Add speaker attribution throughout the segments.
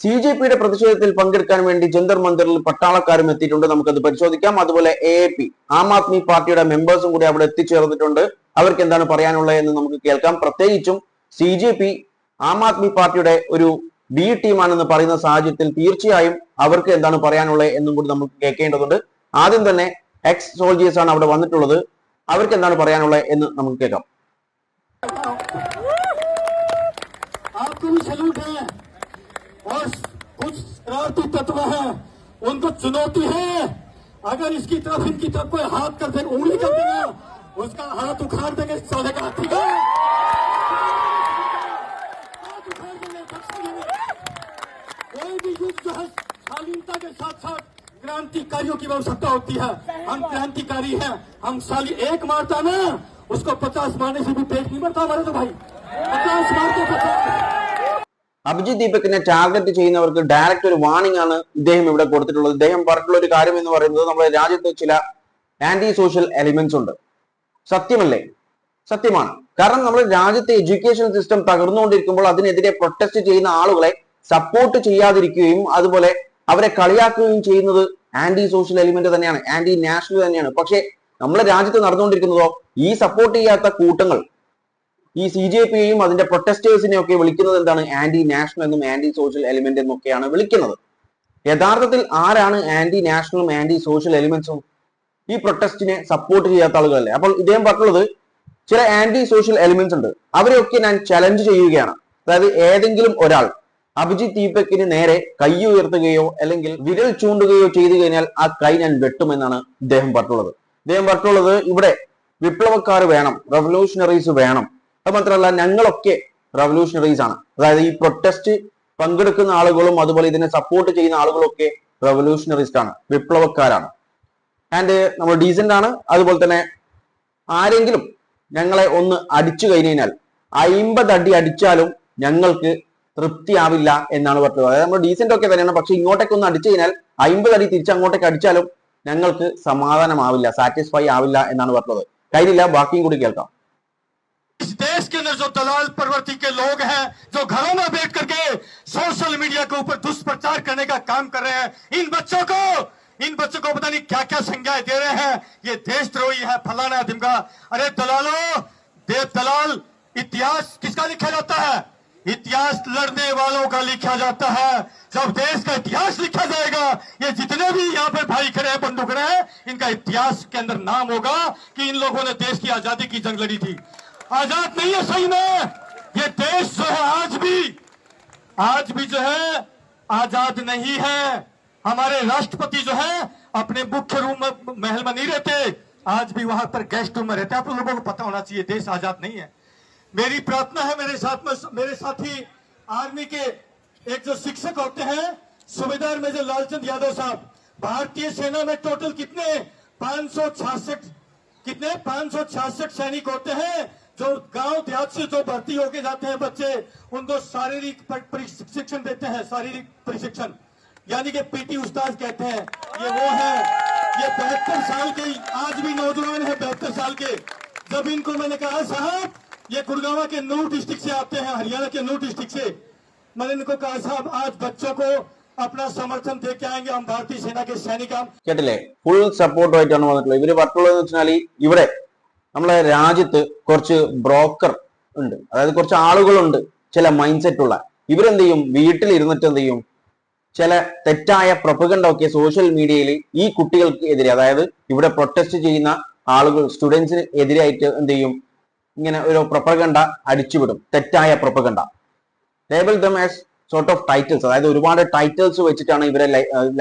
Speaker 1: CJP പ്രതിഷേധത്തിൽ പങ്കെടുക്കാൻ വേണ്ടി ജന്തർ മന്ദിറിൽ പട്ടാളക്കാരും എത്തിയിട്ടുണ്ട്. നമുക്കത് പരിശോധിക്കാം. അതുപോലെ AAP ആം ആദ്മി പാർട്ടിയുടെ മെമ്പേഴ്സും കൂടി അവിടെ എത്തിച്ചേർന്നിട്ടുണ്ട്. അവർക്ക് എന്താണ് പറയാനുള്ളത് എന്ന് നമുക്ക് കേൾക്കാം. പ്രത്യേകിച്ചും CJP ആം ആദ്മി പാർട്ടിയുടെ ഒരു ബി ടീമാണെന്ന് പറയുന്ന സാഹചര്യത്തിൽ തീർച്ചയായും അവർക്ക് എന്താണ് പറയാനുള്ളത് എന്നും കൂടി നമുക്ക് കേൾക്കേണ്ടതുണ്ട്. ആദ്യം തന്നെ എക്സ് സോൾജേഴ്സ് ആണ് അവിടെ വന്നിട്ടുള്ളത്. അവർക്ക് എന്താണ് പറയാനുള്ളത് എന്ന് നമുക്ക് കേൾക്കാം.
Speaker 2: और कुछ शरारती तत्व है, उनको चुनौती है। अगर इसकी तरफ इनकी तरफ कोई हाथ कर दे, उंगली कर देगा, उसका हाथ उखाड़ देंगे, चलेगा, ठीक है? हाथ उखाड़ देंगे, कोई भी युद्ध जो है शालीनता के साथ साथ क्रांतिकारियों की आवश्यकता होती है। हम क्रांतिकारी हैं, हम साली एक मारता ना, उसको 50 मारने से भी पेट नहीं बढ़ता हमारे। तो भाई 50 मार के 50
Speaker 1: അഭിജിത്ത് ദീപകിനെ ടാർഗറ്റ് ചെയ്യുന്നവർക്ക് ഡയറക്റ്റ് ഒരു വാർണിംഗ് ആണ് ഇദ്ദേഹം ഇവിടെ കൊടുത്തിട്ടുള്ളത്. ഇദ്ദേഹം പറഞ്ഞിട്ടുള്ള ഒരു കാര്യം എന്ന് പറയുന്നത് നമ്മുടെ രാജ്യത്ത് ചില ആന്റി സോഷ്യൽ എലിമെന്റ്സ് ഉണ്ട്. സത്യമല്ലേ? സത്യമാണ്. കാരണം നമ്മുടെ രാജ്യത്തെ എഡ്യൂക്കേഷൻ സിസ്റ്റം തകർന്നുകൊണ്ടിരിക്കുമ്പോൾ അതിനെതിരെ പ്രൊട്ടസ്റ്റ് ചെയ്യുന്ന ആളുകളെ സപ്പോർട്ട് ചെയ്യാതിരിക്കുകയും അതുപോലെ അവരെ കളിയാക്കുകയും ചെയ്യുന്നത് ആന്റി സോഷ്യൽ എലിമെന്റ് തന്നെയാണ്, ആന്റി നാഷണൽ തന്നെയാണ്. പക്ഷെ നമ്മുടെ രാജ്യത്ത് നടന്നുകൊണ്ടിരിക്കുന്നതോ ഈ സപ്പോർട്ട് ചെയ്യാത്ത കൂട്ടങ്ങൾ ഈ CJPയെയും അതിന്റെ പ്രൊട്ടസ്റ്റേഴ്സിനെയും ഒക്കെ വിളിക്കുന്നത് എന്താണ്? ആന്റി നാഷണൽ എന്നും ആന്റി സോഷ്യൽ എലിമെന്റ് എന്നൊക്കെയാണ് വിളിക്കുന്നത്. യഥാർത്ഥത്തിൽ ആരാണ് ആന്റി നാഷണലും ആന്റി സോഷ്യൽ എലിമെന്റ്സും? ഈ പ്രൊട്ടസ്റ്റിനെ സപ്പോർട്ട് ചെയ്യാത്ത ആളുകളല്ലേ. അപ്പോൾ ഇദ്ദേഹം പറഞ്ഞുള്ളത് ചില ആന്റി സോഷ്യൽ എലിമെന്റ്സ് ഉണ്ട്, അവരെയൊക്കെ ഞാൻ ചലഞ്ച് ചെയ്യുകയാണ്. അതായത് ഏതെങ്കിലും ഒരാൾ അഭിജിത്ത് ദീപകിന് നേരെ കൈ ഉയർത്തുകയോ അല്ലെങ്കിൽ വിരൽ ചൂണ്ടുകയോ ചെയ്തു കഴിഞ്ഞാൽ ആ കൈ ഞാൻ വെട്ടുമെന്നാണ് ഇദ്ദേഹം പറഞ്ഞിട്ടുള്ളത്. ഇവിടെ വിപ്ലവക്കാർ വേണം, റവല്യൂഷണറീസ് വേണം. അത് മാത്രമല്ല ഞങ്ങളൊക്കെ റവല്യൂഷണറീസ് ആണ്. അതായത് ഈ പ്രൊട്ടസ്റ്റ് പങ്കെടുക്കുന്ന ആളുകളും അതുപോലെ ഇതിനെ സപ്പോർട്ട് ചെയ്യുന്ന ആളുകളൊക്കെ റവല്യൂഷണറിസ്റ്റ് ആണ്, വിപ്ലവക്കാരാണ്. ആൻഡ് നമ്മൾ ഡീസന്റ് ആണ്. അതുപോലെ തന്നെ ആരെങ്കിലും ഞങ്ങളെ ഒന്ന് അടിച്ചു കഴിഞ്ഞാൽ 50 അടി അടിച്ചാലും ഞങ്ങൾക്ക് തൃപ്തിയാവില്ല എന്നാണ് പറഞ്ഞത്. അതായത് നമ്മൾ ഡീസന്റ് ഒക്കെ തന്നെയാണ്, പക്ഷെ ഇങ്ങോട്ടേക്ക് ഒന്ന് അടിച്ചു കഴിഞ്ഞാൽ 50 അടി തിരിച്ചങ്ങോട്ടേക്ക് അടിച്ചാലും ഞങ്ങൾക്ക് സമാധാനമാവില്ല, സാറ്റിസ്ഫൈ ആവില്ല എന്നാണ് പറഞ്ഞത്. കഴിഞ്ഞില്ല, ബാക്കിയും കൂടി കേൾക്കാം.
Speaker 2: इस देश के अंदर जो दलाल प्रवृत्ति के लोग हैं, जो घरों में बैठ करके सोशल मीडिया के ऊपर दुष्प्रचार करने का काम कर रहे हैं, इन बच्चों को पता नहीं क्या क्या संज्ञाएं दे रहे हैं, ये देशद्रोही है, फलाना ढिमका। अरे दलालों, दलाल इतिहास किसका लिखा जाता है? इतिहास लड़ने वालों का लिखा जाता है। जब देश का इतिहास लिखा जाएगा, ये जितने भी यहाँ पे भाई खड़े हैं, बंधु खड़े हैं, इनका इतिहास के अंदर नाम होगा कि इन लोगों ने देश की आजादी की जंग लड़ी थी। आजाद नहीं है सही में ये देश, जो है आज भी जो है आजाद नहीं है। हमारे राष्ट्रपति जो है अपने मुख्य रूम में, महल में नहीं रहते, आज भी वहां पर गेस्ट रूम में रहते हैं। आप लोगों को पता होना चाहिए देश आजाद नहीं है। मेरी प्रार्थना है, मेरे साथी आर्मी के एक जो शिक्षक होते हैं, सूबेदार मेजर लालचंद यादव साहब, भारतीय सेना में टोटल कितने 566 सैनिक होते हैं जो गांव देहात से जो भर्ती होके जाते हैं बच्चे, उनको शारीरिक प्रशिक्षण देते हैं, शारीरिक प्रशिक्षण यानी कि PT उस्ताद कहते हैं। ये वो है, ये 72 साल के आज भी नौजवान है, 72 साल के। जब इनको मैंने कहा साहब ये गुड़गांव के नूर डिस्ट्रिक्ट से आते हैं, हरियाणा के नूर डिस्ट्रिक्ट से, मैंने इनको कहा साहब आज बच्चों को अपना समर्थन दे के आएंगे, हम भारतीय सेना के सैनिक।
Speaker 1: കേട്ടില്ലേ? ഫുൾ സപ്പോർട്ടായിട്ടാണ് വന്നിട്ടുള്ളത്. ഇവര് പറഞ്ഞിട്ടുള്ളത് വെച്ചാൽ ഇവിടെ നമ്മളെ രാജ്യത്ത് കുറച്ച് ബ്രോക്കർ ഉണ്ട്, അതായത് കുറച്ച് ആളുകളുണ്ട് ചില മൈൻഡ് സെറ്റ് ഉള്ള. ഇവരെന്ത് ചെയ്യും? വീട്ടിലിരുന്നിട്ട് എന്ത് ചെയ്യും? ചില തെറ്റായ പ്രൊപ്പഗണ്ട ഒക്കെ സോഷ്യൽ മീഡിയയിൽ ഈ കുട്ടികൾക്ക് എതിരെ, അതായത് ഇവിടെ പ്രൊട്ടസ്റ്റ് ചെയ്യുന്ന ആളുകൾ സ്റ്റുഡൻസിന് എതിരായിട്ട് എന്ത് ചെയ്യും? ഇങ്ങനെ ഒരു പ്രൊപ്പഗണ്ട അടിച്ചുവിടും, തെറ്റായ propaganda. Label them as sort of titles, അതായത് ഒരുപാട് ടൈറ്റിൽസ് വെച്ചിട്ടാണ് ഇവരെ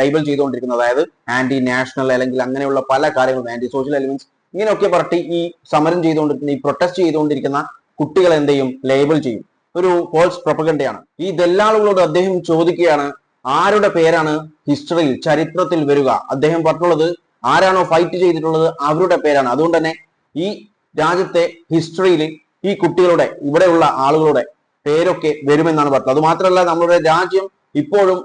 Speaker 1: ലൈബൽ ചെയ്തുകൊണ്ടിരിക്കുന്നത്. അതായത് ആന്റി നാഷണൽ അല്ലെങ്കിൽ അങ്ങനെയുള്ള പല കാര്യങ്ങളും, ആന്റി സോഷ്യൽ എലിമെന്റ്സ് ഇങ്ങനെയൊക്കെ പറഞ്ഞിട്ട് ഈ സമരം ചെയ്തുകൊണ്ടിരിക്കുന്ന, ഈ പ്രൊട്ടസ്റ്റ് ചെയ്തുകൊണ്ടിരിക്കുന്ന കുട്ടികൾ എന്ത് ചെയ്യും? ലേബൽ ചെയ്യും. ഒരു ഫോൾസ് പ്രൊപ്പഗണ്ടയാണ്. ഈ ദല്ലാളുകളോട് അദ്ദേഹം ചോദിക്കുകയാണ്, ആരുടെ പേരാണ് ഹിസ്റ്ററിയിൽ, ചരിത്രത്തിൽ വരിക? അദ്ദേഹം പറഞ്ഞുള്ളത് ആരാണോ ഫൈറ്റ് ചെയ്തിട്ടുള്ളത് അവരുടെ പേരാണ്. അതുകൊണ്ട് തന്നെ ഈ രാജ്യത്തെ ഹിസ്റ്ററിയിൽ ഈ കുട്ടികളുടെ, ഇവിടെയുള്ള ആളുകളുടെ പേരൊക്കെ വരുമെന്നാണ് പറഞ്ഞത്. അത് മാത്രമല്ല നമ്മുടെ രാജ്യം ഇപ്പോഴും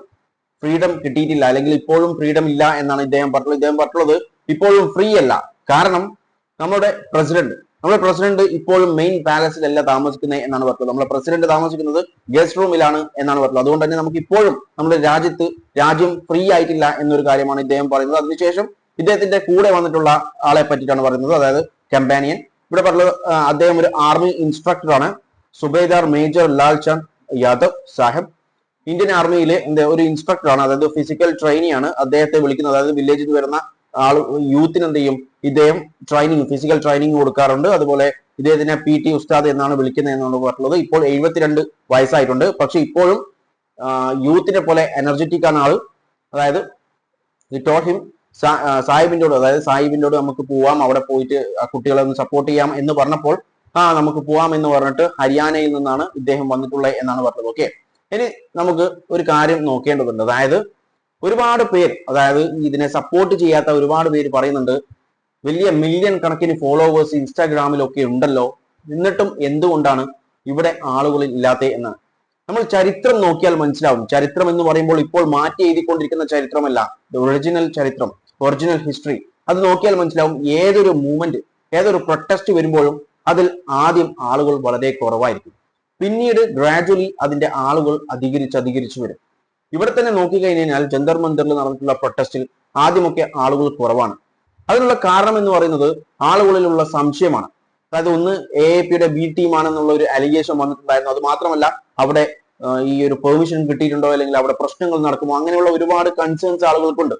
Speaker 1: ഫ്രീഡം കിട്ടിയിട്ടില്ല, അല്ലെങ്കിൽ ഇപ്പോഴും ഫ്രീഡം ഇല്ല എന്നാണ് ഇദ്ദേഹം പറഞ്ഞത്. ഇദ്ദേഹം പറഞ്ഞത് ഇപ്പോഴും ഫ്രീ അല്ല. കാരണം നമ്മുടെ പ്രസിഡന്റ് നമ്മുടെ പ്രസിഡന്റ് ഇപ്പോഴും മെയിൻ പാലസിലല്ല താമസിക്കുന്നത് എന്നാണ് പറഞ്ഞത്. നമ്മുടെ പ്രസിഡന്റ് താമസിക്കുന്നത് ഗസ്റ്റ് റൂമിലാണ് എന്നാണ് പറഞ്ഞത്. അതുകൊണ്ട് തന്നെ നമുക്ക് ഇപ്പോഴും നമ്മുടെ രാജ്യം ഫ്രീ ആയിട്ടില്ല എന്നൊരു കാര്യമാണ് ഇദ്ദേഹം പറയുന്നത്. അതിനുശേഷം ഇദ്ദേഹത്തിന്റെ കൂടെ വന്നിട്ടുള്ള ആളെ പറ്റിയിട്ടാണ് പറയുന്നത്, അതായത് കമ്പാനിയൻ. ഇവിടെ പറഞ്ഞത് അദ്ദേഹം ഒരു ആർമി ഇൻസ്ട്രക്ടറാണ്, സുബേദാർ മേജർ ലാൽ ചന്ദ് യാദവ് സാഹിബ്. ഇന്ത്യൻ ആർമിയിലെ ഒരു ഇൻസ്ട്രക്ടറാണ്, അതായത് ഫിസിക്കൽ ട്രെയിനി ആണ്. അദ്ദേഹത്തെ വിളിക്കുന്നത്, അതായത് വില്ലേജിൽ നിന്ന് വരുന്ന യൂത്തിന് എന്ത് ചെയ്യും, ഇദ്ദേഹം ഫിസിക്കൽ ട്രെയിനിങ് കൊടുക്കാറുണ്ട്. അതുപോലെ ഇദ്ദേഹത്തിനെ PT ഉസ്താദ് എന്നാണ് വിളിക്കുന്നത് എന്നാണ് പറഞ്ഞിട്ടുള്ളത്. ഇപ്പോൾ 72 വയസ്സായിട്ടുണ്ട്. പക്ഷെ ഇപ്പോഴും യൂത്തിനെ പോലെ എനർജറ്റിക് ആണ് ആള്. അതായത് ഹിം സാഹിബിനോട് നമുക്ക് പോവാം, അവിടെ പോയിട്ട് കുട്ടികളെ ഒന്ന് സപ്പോർട്ട് ചെയ്യാം എന്ന് പറഞ്ഞപ്പോൾ നമുക്ക് പോവാം എന്ന് പറഞ്ഞിട്ട് ഹരിയാനയിൽ നിന്നാണ് ഇദ്ദേഹം വന്നിട്ടുള്ളത് എന്നാണ് പറഞ്ഞത്. ഓക്കെ, ഇനി നമുക്ക് ഒരു കാര്യം നോക്കേണ്ടതുണ്ട്. അതായത് ഒരുപാട് പേര്, അതായത് ഇതിനെ സപ്പോർട്ട് ചെയ്യാത്ത ഒരുപാട് പേര് പറയുന്നുണ്ട്, വലിയ മില്യൺ കണക്കിന് ഫോളോവേഴ്സ് ഇൻസ്റ്റാഗ്രാമിലൊക്കെ ഉണ്ടല്ലോ, എന്നിട്ടും എന്തുകൊണ്ടാണ് ഇവിടെ ആളുകൾ ഇല്ലാത്തത് എന്നാണ്. നമ്മൾ ചരിത്രം നോക്കിയാൽ മനസ്സിലാവും. ചരിത്രം എന്ന് പറയുമ്പോൾ ഇപ്പോൾ മാറ്റി എഴുതിക്കൊണ്ടിരിക്കുന്ന ചരിത്രമല്ല, ഒറിജിനൽ ചരിത്രം, ഒറിജിനൽ ഹിസ്റ്ററി. അത് നോക്കിയാൽ മനസ്സിലാവും. ഏതൊരു മൂവ്മെന്റ്, ഏതൊരു പ്രൊട്ടസ്റ്റ് വരുമ്പോഴും അതിൽ ആദ്യം ആളുകൾ വളരെ കുറവായിരിക്കും. പിന്നീട് ഗ്രാജുവലി അതിന്റെ ആളുകൾ അധികരിച്ചു വരും. ഇവിടെ തന്നെ നോക്കിക്കഴിഞ്ഞാൽ ജന്തർ മന്ദിറിൽ നടന്നിട്ടുള്ള പ്രൊട്ടസ്റ്റിൽ ആദ്യമൊക്കെ ആളുകൾ കുറവാണ്. അതിനുള്ള കാരണം എന്ന് പറയുന്നത് ആളുകളിലുള്ള സംശയമാണ്. അതായത് ഒന്ന് AAPയുടെ B ടീമാണെന്നുള്ള ഒരു അലിഗേഷൻ വന്നിട്ടുണ്ടായിരുന്നു. അത് മാത്രമല്ല അവിടെ ഈ ഒരു പെർമിഷൻ കിട്ടിയിട്ടുണ്ടോ, അല്ലെങ്കിൽ അവിടെ പ്രശ്നങ്ങൾ നടക്കുമോ, അങ്ങനെയുള്ള ഒരുപാട് കൺസേൺസ് ആളുകൾക്കുണ്ട്.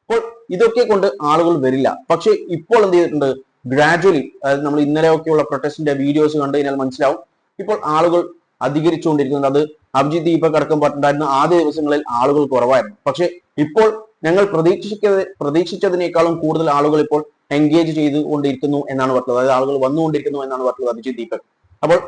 Speaker 1: അപ്പോൾ ഇതൊക്കെ കൊണ്ട് ആളുകൾ വരില്ല. പക്ഷെ ഇപ്പോൾ എന്ത് ചെയ്തിട്ടുണ്ട്, ഗ്രാജുവലി, അതായത് നമ്മൾ ഇന്നലെയൊക്കെയുള്ള പ്രൊട്ടസ്റ്റിന്റെ വീഡിയോസ് കണ്ടു കഴിഞ്ഞാൽ മനസ്സിലാവും, ഇപ്പോൾ ആളുകൾ അധികരിച്ചുകൊണ്ടിരിക്കുന്നുണ്ട്. അത് അഭിജിത്ത് ദീപക് അടക്കം പറഞ്ഞിട്ടുണ്ടായിരുന്നു ആദ്യ ദിവസങ്ങളിൽ ആളുകൾ കുറവായിരുന്നു. പക്ഷെ ഇപ്പോൾ ഞങ്ങൾ പ്രതീക്ഷിച്ചതിനേക്കാളും കൂടുതൽ ആളുകൾ ഇപ്പോൾ എൻഗേജ് ചെയ്തുകൊണ്ടിരിക്കുന്നു എന്നാണ് പറഞ്ഞത്. അതായത് ആളുകൾ വന്നുകൊണ്ടിരിക്കുന്നു എന്നാണ് പറഞ്ഞത് അഭിജിത്ത് ദീപക്. അപ്പോൾ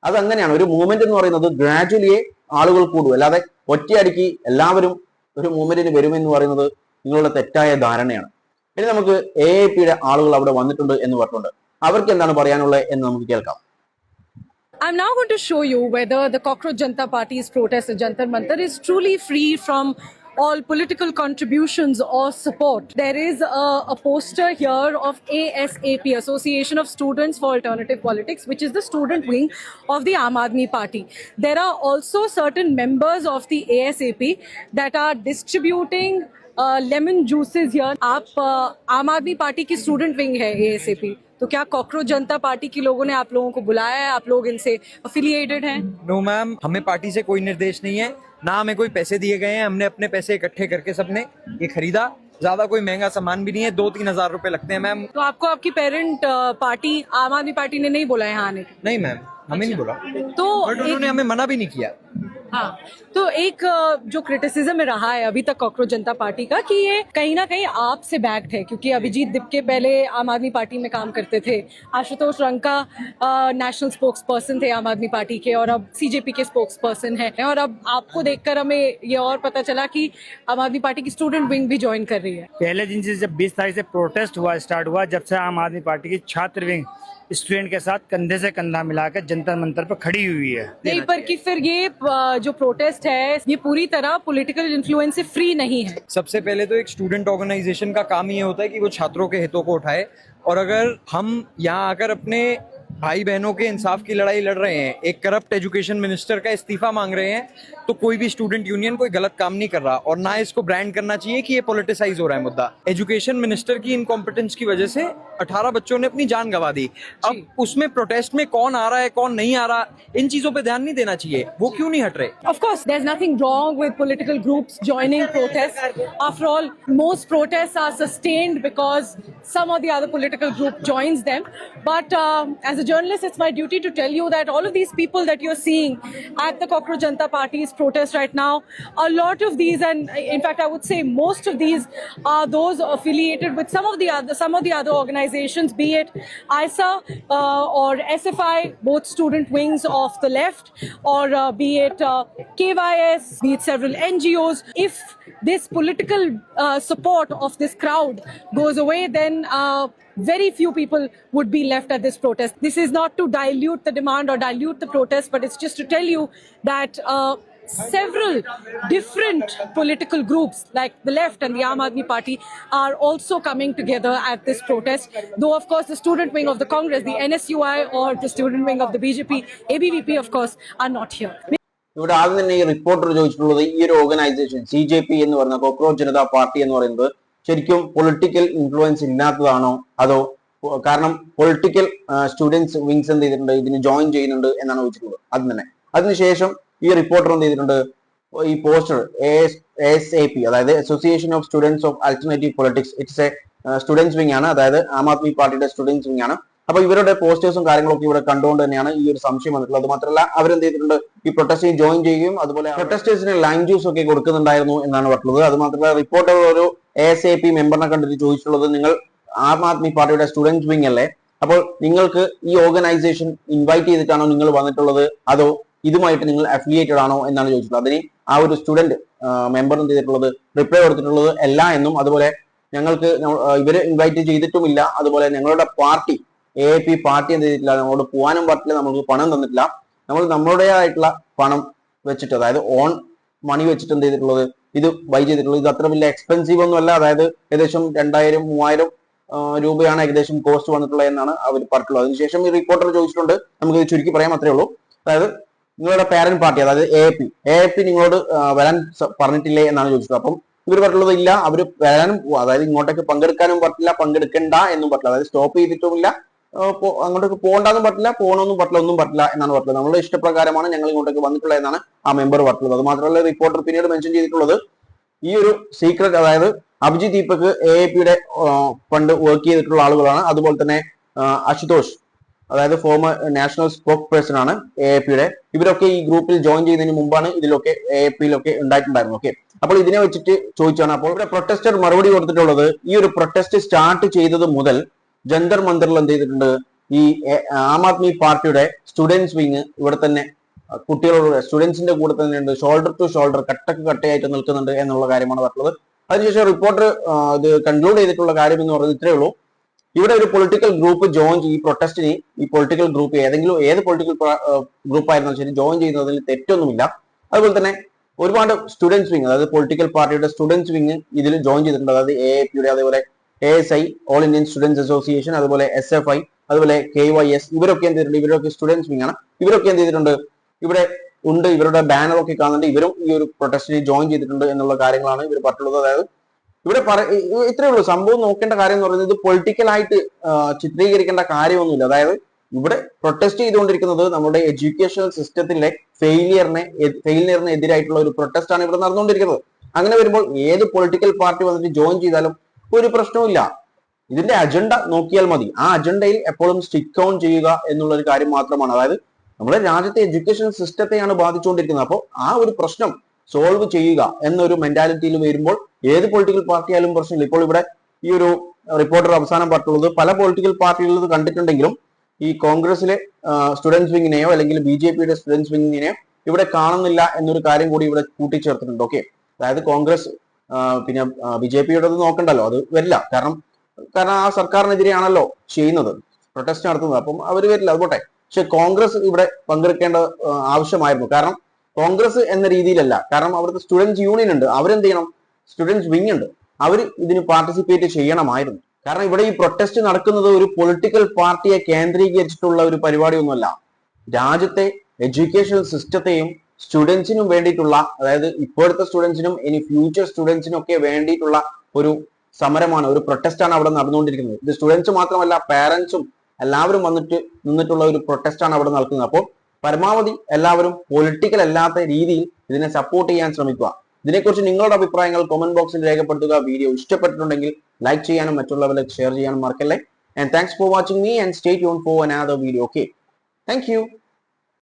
Speaker 1: അതങ്ങനെയാണ്. ഒരു മൂവ്മെന്റ് എന്ന് പറയുന്നത് ഗ്രാജുവലിയെ ആളുകൾ കൂടും, അല്ലാതെ ഒറ്റയടിക്ക് എല്ലാവരും ഒരു മൂവ്മെന്റിന് വരുമെന്ന് പറയുന്നത് നിങ്ങളുടെ തെറ്റായ ധാരണയാണ്. ഇനി നമുക്ക് AAPയുടെ ആളുകൾ അവിടെ വന്നിട്ടുണ്ട് എന്ന് പറഞ്ഞിട്ടുണ്ട്. അവർക്ക് എന്താണ് പറയാനുള്ളത് എന്ന് നമുക്ക് കേൾക്കാം.
Speaker 3: I'm now going to show you whether the Cockroach Janata Party's protest at Jantar Mantar is truly free from all political contributions or support. There is a poster here of ASAP, Association of Students for Alternative Politics, which is the student wing of the Aam Aadmi Party. There are also certain members of the ASAP that are distributing lemon juices here. आप आम आदमी party की student wing है ASAP, तो क्या cockroach जनता party के लोगों ने आप लोगों को बुलाया है? आप लोग इनसे अफिलिएटेड हैं?
Speaker 4: नो मैम, हमें पार्टी से कोई निर्देश नहीं है, ना हमें कोई पैसे दिए गए हैं. हमने अपने पैसे इकट्ठे करके सबने ये खरीदा. ज्यादा कोई महंगा सामान भी नहीं है, 2-3 हजार रुपए लगते हैं मैम.
Speaker 3: तो आपको आपकी पेरेंट पार्टी आम आदमी पार्टी ने नहीं बोला यहाँ आने के?
Speaker 4: नहीं मैम, हमें नहीं बोला.
Speaker 3: तो
Speaker 4: बट उन्होंने हमें मना भी नहीं किया.
Speaker 3: हाँ, तो एक जो क्रिटिसिज्म रहा है अभी तक कॉकरोच जनता पार्टी का कि ये कहीं ना कहीं आपसे बैक्ड है, क्योंकि अभिजीत दिपके पहले आम आदमी पार्टी में काम करते थे, Ashutosh Ranka national spokes person थे आम आदमी पार्टी के, और अब CJP के स्पोक्स पर्सन है, और अब आपको देखकर हमें ये और पता चला कि आम आदमी पार्टी की स्टूडेंट विंग भी ज्वाइन कर रही है.
Speaker 5: पहले दिन से जब 20 तारीख से प्रोटेस्ट स्टार्ट हुआ, जब से आम आदमी पार्टी की छात्र विंग स्टूडेंट के साथ कंधे से कंधा मिलाकर जंतर मंतर पर खड़ी हुई है.
Speaker 3: नहीं, पर कि फिर ये जो प्रोटेस्ट है ये पूरी तरह पॉलिटिकल इन्फ्लुएंस से फ्री नहीं है.
Speaker 4: सबसे पहले तो एक स्टूडेंट ऑर्गेनाइजेशन का काम ये होता है कि वो छात्रों के हितों को उठाए, और अगर हम यहाँ आकर अपने भाई बहनों के इंसाफ की लड़ाई लड़ रहे हैं, एक करप्ट एजुकेशन मिनिस्टर का इस्तीफा मांग रहे हैं, तो कोई भी स्टूडेंट यूनियन कोई गलत काम नहीं कर रहा, और ना इसको ब्रांड करना चाहिए कि ये पॉलिटिसाइज हो रहा है मुद्दा. एजुकेशन मिनिस्टर की इनकॉम्पिटेंस की वजह से 18 बच्चों ने अपनी जान गंवा दी. अब उसमें प्रोटेस्ट में कौन आ रहा है कौन नहीं आ रहा, इन चीजों पे ध्यान नहीं देना चाहिए. वो क्यों नहीं हट रहे?
Speaker 3: Of course, there's nothing wrong with political groups joining protests. After all, most protests are sustained because some or the other political group joins them. But as a journalist, it's my duty to tell you that all of these people that you're seeing at the Cockroach Janata Party's protest right now, a lot of these, and in fact I would say most of these, are those affiliated with some of the other organizations, be it ISA or SFI, both student wings of the left, or be it KYS, be it several NGOs. If this political support of this crowd goes away, then very few people would be left at this protest. This is not to dilute the demand or dilute the protest, but it's just to tell you that several different political groups like the left and the Aam Aadmi Party are also coming together at this protest. Though, of course, the student wing of the Congress, the NSUI, or the student wing of the BJP, ABVP, of course, are not here.
Speaker 1: ഇവിടെ ആദ്യം തന്നെ ഈ reporter ചോദിച്ചിട്ടുള്ളത് ഈ ഒരു organisation CJP എന്ന് പറയുന്ന cockroach Janata party എന്ന് പറയുന്നത് ശരിക്കും പൊളിറ്റിക്കൽ ഇൻഫ്ലുവൻസ് ഇല്ലാത്തതാണോ, അതോ കാരണം പൊളിറ്റിക്കൽ സ്റ്റുഡൻസ് വിങ്സ് എന്ത് ചെയ്തിട്ടുണ്ട് ഇതിന് ജോയിൻ ചെയ്യുന്നുണ്ട് എന്നാണ് ചോദിച്ചിട്ടുള്ളത്. അത് തന്നെ അതിനുശേഷം ഈ റിപ്പോർട്ടർ എന്ത് ചെയ്തിട്ടുണ്ട്, ഈ പോസ്റ്റർ ASAP, അതായത് association of students of alternative politics, it's A students wing ആണ്, അതായത് ആം ആദ്മി പാർട്ടിയുടെ സ്റ്റുഡൻസ് വിങ് ആണ്. അപ്പൊ ഇവരുടെ പോസ്റ്റേഴ്സും കാര്യങ്ങളൊക്കെ ഇവിടെ കണ്ടുകൊണ്ട് തന്നെയാണ് ഈ ഒരു സംശയം വന്നിട്ടുള്ളത്. അത് മാത്രമല്ല അവരെന്ത് ചെയ്തിട്ടുണ്ട്, ഈ പ്രൊട്ടസ്റ്റിൽ ജോയിൻ ചെയ്യുകയും അതുപോലെ പ്രൊട്ടസ്റ്റേഴ്സിന് ലൈം ജ്യൂസ് ഒക്കെ കൊടുക്കുന്നുണ്ടായിരുന്നു എന്നാണ് പറഞ്ഞത്. അത് മാത്രമല്ല റിപ്പോർട്ടർ ഒരു ASAP മെമ്പറിനെ കണ്ടിട്ട് ചോദിച്ചിട്ടുള്ളത്, നിങ്ങൾ ആം ആദ്മി പാർട്ടിയുടെ സ്റ്റുഡൻസ് വിങ് അല്ലേ, അപ്പോൾ നിങ്ങൾക്ക് ഈ ഓർഗനൈസേഷൻ ഇൻവൈറ്റ് ചെയ്തിട്ടാണോ നിങ്ങൾ വന്നിട്ടുള്ളത്, അതോ ഇതുമായിട്ട് നിങ്ങൾ അഫിലിയേറ്റഡ് ആണോ എന്നാണ് ചോദിച്ചിട്ടുള്ളത്. അതിന് ആ ഒരു സ്റ്റുഡന്റ് മെമ്പർ എന്ത് ചെയ്തിട്ടുള്ളത്, റിപ്ലൈ കൊടുത്തിട്ടുള്ളത് അല്ല എന്നും, അതുപോലെ ഞങ്ങൾക്ക് ഇവര് ഇൻവൈറ്റ് ചെയ്തിട്ടുമില്ല, അതുപോലെ ഞങ്ങളുടെ പാർട്ടി AAP പാർട്ടി എന്ത് ചെയ്തിട്ടില്ല, നമ്മളോട് പോകാനും പറ്റില്ല, നമുക്ക് പണം തന്നിട്ടില്ല, നമ്മൾ നമ്മുടേതായിട്ടുള്ള പണം വെച്ചിട്ട്, അതായത് ഓൺ മണി വെച്ചിട്ട് എന്ത് ചെയ്തിട്ടുള്ളത്, ഇത് ബൈ ചെയ്തിട്ടുള്ളത്. ഇത് അത്ര വലിയ എക്സ്പെൻസീവ് ഒന്നും അല്ല, അതായത് ഏകദേശം 2000-3000 രൂപയാണ് ഏകദേശം കോസ്റ്റ് വന്നിട്ടുള്ളത് എന്നാണ് അവർ പറഞ്ഞിട്ടുള്ളത്. അതിനുശേഷം ഈ റിപ്പോർട്ടർ ചോദിച്ചിട്ടുണ്ട്, നമുക്ക് ഇത് ചുരുക്കി പറയാം, അത്രേ ഉള്ളൂ. അതായത് നിങ്ങളുടെ പാരന്റ് പാർട്ടി, അതായത് AAP നിങ്ങളോട് വരാൻ പറഞ്ഞിട്ടില്ലേ എന്നാണ് ചോദിച്ചത്. അപ്പം ഇവർ പറഞ്ഞിട്ടുള്ളത് ഇല്ല, അവർ വരാനും അതായത് ഇങ്ങോട്ടേക്ക് പങ്കെടുക്കാനും പറ്റില്ല, പങ്കെടുക്കണ്ട എന്നും പറ്റില്ല, അതായത് സ്റ്റോപ്പ് ചെയ്തിട്ടുമില്ല, അങ്ങോട്ടേക്ക് പോകണ്ടെന്നും പറ്റില്ല, പോകണമെന്നും പറ്റില്ല, ഒന്നും പറ്റില്ല എന്നാണ് പറഞ്ഞത്. നമ്മളുടെ ഇഷ്ടപ്രകാരമാണ് ഞങ്ങൾ ഇങ്ങോട്ടേക്ക് വന്നിട്ടുള്ളത് എന്നാണ് ആ മെമ്പർ പറഞ്ഞത്. അത് മാത്രമല്ല റിപ്പോർട്ടർ പിന്നീട് മെൻഷൻ ചെയ്തിട്ടുള്ളത്, ഈ ഒരു സീക്രട്ട്, അതായത് അഭിജിത് ദീപക് AAPയുടെ പണ്ട് വർക്ക് ചെയ്തിട്ടുള്ള ആളുകളാണ്, അതുപോലെ തന്നെ അശുതോഷ്, അതായത് ഫോമർ നാഷണൽ സ്പോക്ക് പേഴ്സൺ ആണ് AAPയുടെ. ഇവരൊക്കെ ഈ ഗ്രൂപ്പിൽ ജോയിൻ ചെയ്യുന്നതിന് മുമ്പാണ് ഇതിലൊക്കെ AAPയിലൊക്കെ ഉണ്ടായിട്ടുണ്ടായിരുന്നു. ഓക്കെ, അപ്പോൾ ഇതിനെ വെച്ചിട്ട് ചോദിച്ചാണ്. അപ്പോൾ ഇവിടെ പ്രൊട്ടസ്റ്റർ മറുപടി കൊടുത്തിട്ടുള്ളത്, ഈ ഒരു പ്രൊട്ടസ്റ്റ് സ്റ്റാർട്ട് ചെയ്തത് മുതൽ ജന്തർ മന്ദറിൽ എന്ത് ചെയ്തിട്ടുണ്ട്, ഈ ആം ആദ്മി പാർട്ടിയുടെ സ്റ്റുഡൻസ് വിങ് ഇവിടെ തന്നെ കുട്ടികളോട് സ്റ്റുഡൻസിന്റെ കൂടെ തന്നെ ഉണ്ട്, ഷോൾഡർ ടു ഷോൾഡർ, കട്ടക്ക് കട്ടയായിട്ട് നിൽക്കുന്നുണ്ട് എന്നുള്ള കാര്യമാണ് പറഞ്ഞത്. അതിനുശേഷം റിപ്പോർട്ടർ ഇത് കൺക്ലൂഡ് ചെയ്തിട്ടുള്ള കാര്യം എന്ന് പറയുന്നത് ഇത്രയേ ഉള്ളൂ, ഇവിടെ ഒരു പൊളിറ്റിക്കൽ ഗ്രൂപ്പ് ജോയിൻ ഈ പ്രൊട്ടസ്റ്റിന്, ഈ പൊളിറ്റിക്കൽ ഗ്രൂപ്പ് ഏത് പൊളിറ്റിക്കൽ ഗ്രൂപ്പ് ആയിരുന്നാലും ശരി ജോയിൻ ചെയ്യുന്നതിൽ തെറ്റൊന്നുമില്ല. അതുപോലെ തന്നെ ഒരുപാട് സ്റ്റുഡൻസ് വിങ്, അതായത് പൊളിറ്റിക്കൽ പാർട്ടിയുടെ സ്റ്റുഡൻസ് വിങ് ഇതിൽ ജോയിൻ ചെയ്തിട്ടുണ്ട്, അതായത് AAPയുടെ, അതേപോലെ ASI, all Indian students association, അതുപോലെ SFI, അതുപോലെ KYS, ഇവരൊക്കെ എന്ത് ചെയ്തിട്ടുണ്ട്, ഇവരൊക്കെ സ്റ്റുഡൻസ് വിങ് ആണ്. ഇവരൊക്കെ എന്ത് ചെയ്തിട്ടുണ്ട്, ഇവിടെ ഉണ്ട്, ഇവരുടെ ബാനറൊക്കെ കാണുന്നുണ്ട്, ഇവരും ഈ ഒരു പ്രൊട്ടസ്റ്റിന് ജോയിൻ ചെയ്തിട്ടുണ്ട് എന്നുള്ള കാര്യങ്ങളാണ് ഇവർ പറഞ്ഞിട്ടുള്ളത്. അതായത് ഇവിടെ ഇത്രയേ ഉള്ളൂ സംഭവം. നോക്കേണ്ട കാര്യം എന്ന് പറയുന്നത്, ഇത് പൊളിറ്റിക്കലായിട്ട് ചിത്രീകരിക്കേണ്ട കാര്യമൊന്നുമില്ല. അതായത് ഇവിടെ പ്രൊട്ടസ്റ്റ് ചെയ്തുകൊണ്ടിരിക്കുന്നത് നമ്മുടെ എഡ്യൂക്കേഷണൽ സിസ്റ്റത്തിലെ ഫെയിലിയറിന് എതിരായിട്ടുള്ള ഒരു പ്രൊട്ടസ്റ്റ് ആണ് ഇവിടെ നടന്നുകൊണ്ടിരിക്കുന്നത്. അങ്ങനെ വരുമ്പോൾ ഏത് പൊളിറ്റിക്കൽ പാർട്ടി വന്നിട്ട് ജോയിൻ ചെയ്താലും ഒരു പ്രശ്നവുമില്ല. ഇതിന്റെ അജണ്ട നോക്കിയാൽ മതി. ആ അജണ്ടയിൽ എപ്പോഴും സ്റ്റിക്ക് ഓൺ ചെയ്യുക എന്നുള്ള ഒരു കാര്യം മാത്രമാണ്. അതായത് നമ്മുടെ രാജ്യത്തെ എഡ്യൂക്കേഷൻ സിസ്റ്റത്തെയാണ് ബാധിച്ചുകൊണ്ടിരിക്കുന്നത്. അപ്പോൾ ആ ഒരു പ്രശ്നം സോൾവ് ചെയ്യുക എന്നൊരു മെന്റാലിറ്റിയിൽ വരുമ്പോൾ ഏത് പൊളിറ്റിക്കൽ പാർട്ടി ആയാലും പ്രശ്നമില്ല. ഇപ്പോൾ ഇവിടെ ഈ ഒരു റിപ്പോർട്ടർ അവസാനം പറഞ്ഞിട്ടുള്ളത്, പല പൊളിറ്റിക്കൽ പാർട്ടികളിൽ കണ്ടിട്ടുണ്ടെങ്കിലും ഈ കോൺഗ്രസിലെ സ്റ്റുഡൻസ് വിങ്ങിനെയോ അല്ലെങ്കിൽ BJPയുടെ സ്റ്റുഡൻസ് വിങ്ങിനെയോ ഇവിടെ കാണുന്നില്ല എന്നൊരു കാര്യം കൂടി ഇവിടെ കൂട്ടിച്ചേർത്തിട്ടുണ്ട്. ഓക്കെ, അതായത് കോൺഗ്രസ് പിന്നെ BJPയുടെ നോക്കണ്ടല്ലോ, അത് വരില്ല. കാരണം ആ സർക്കാരിനെതിരെയാണല്ലോ ചെയ്യുന്നത്, പ്രൊട്ടസ്റ്റ് നടത്തുന്നത്, അപ്പം അവർ വരില്ല, അത് പോട്ടെ. പക്ഷെ കോൺഗ്രസ് ഇവിടെ പങ്കെടുക്കേണ്ട ആവശ്യമായിരുന്നു. കാരണം കോൺഗ്രസ് എന്ന രീതിയിലല്ല, കാരണം അവിടുത്തെ സ്റ്റുഡൻസ് യൂണിയൻ ഉണ്ട്, അവരെന്ത് ചെയ്യണം, സ്റ്റുഡൻസ് വിങ് ഉണ്ട്, അവർ ഇതിന് പാർട്ടിസിപ്പേറ്റ് ചെയ്യണമായിരുന്നു. കാരണം ഇവിടെ ഈ പ്രൊട്ടസ്റ്റ് നടക്കുന്നത് ഒരു പൊളിറ്റിക്കൽ പാർട്ടിയെ കേന്ദ്രീകരിച്ചിട്ടുള്ള ഒരു പരിപാടിയൊന്നുമല്ല. രാജ്യത്തെ എഡ്യൂക്കേഷൻ സിസ്റ്റത്തെയും സ്റ്റുഡൻസിനും വേണ്ടിയിട്ടുള്ള, അതായത് ഇപ്പോഴത്തെ സ്റ്റുഡൻസിനും ഇനി ഫ്യൂച്ചർ സ്റ്റുഡൻസിനും ഒക്കെ വേണ്ടിയിട്ടുള്ള ഒരു സമരമാണ്, ഒരു പ്രൊട്ടസ്റ്റ് ആണ് അവിടെ നടന്നുകൊണ്ടിരിക്കുന്നത്. ഇത് സ്റ്റുഡൻസ് മാത്രമല്ല, പാരന്റ്സും എല്ലാവരും നിന്നിട്ടുള്ള ഒരു പ്രൊട്ടസ്റ്റ് ആണ് അവിടെ നടക്കുന്നത്. അപ്പോൾ പരമാവധി എല്ലാവരും പൊളിറ്റിക്കൽ അല്ലാത്ത രീതിയിൽ ഇതിനെ സപ്പോർട്ട് ചെയ്യാൻ ശ്രമിക്കുക. ഇതിനെക്കുറിച്ച് നിങ്ങളുടെ അഭിപ്രായങ്ങൾ കമന്റ് ബോക്സിൽ രേഖപ്പെടുത്തുക. വീഡിയോ ഇഷ്ടപ്പെട്ടിട്ടുണ്ടെങ്കിൽ ലൈക്ക് ചെയ്യാനും മറ്റുള്ളവരിലേക്ക് ഷെയർ ചെയ്യാനും മറക്കല്ലേ. And thanks for watching me and stay tune for another video. Okay, thank you.